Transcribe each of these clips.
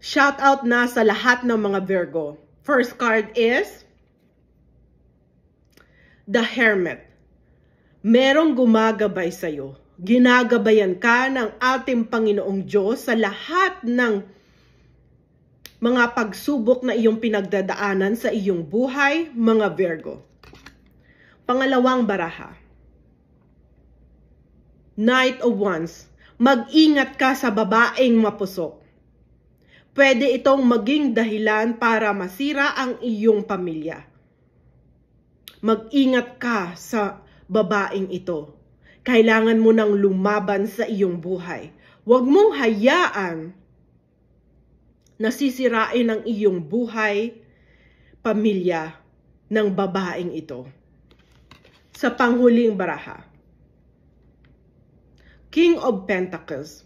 Shout out na sa lahat ng mga Virgo. First card is the Hermit. Merong gumagabay sa'yo. Ginagabayan ka ng ating Panginoong Diyos sa lahat ng mga pagsubok na iyong pinagdadaanan sa iyong buhay, mga Virgo. Pangalawang baraha. Knight of Wands. Mag-ingat ka sa babaeng mapusok. Pwede itong maging dahilan para masira ang iyong pamilya. Mag-ingat ka sa babaeng ito. Kailangan mo nang lumaban sa iyong buhay. Huwag mong hayaan na sisirain ang iyong buhay, pamilya ng babaeng ito. Sa panghuling baraha. King of Pentacles.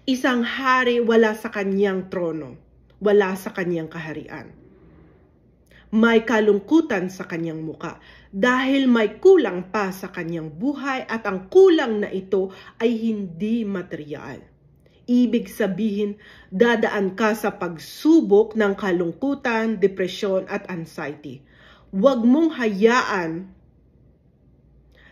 Isang hari wala sa kanyang trono, wala sa kanyang kaharian. May kalungkutan sa kanyang muka dahil may kulang pa sa kanyang buhay at ang kulang na ito ay hindi material. Ibig sabihin, dadaan ka sa pagsubok ng kalungkutan, depresyon at anxiety. Huwag mong hayaan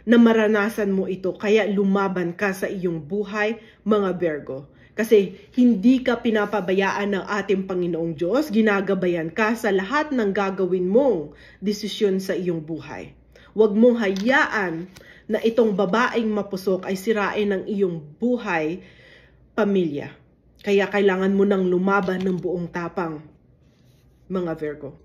na maranasan mo ito, kaya lumaban ka sa iyong buhay, mga Virgo. Kasi hindi ka pinapabayaan ng ating Panginoong Diyos, ginagabayan ka sa lahat ng gagawin mong desisyon sa iyong buhay. Huwag mong hayaan na itong babaeng mapusok ay sirain ng iyong buhay, pamilya. Kaya kailangan mo nang lumaban ng buong tapang, mga Virgo.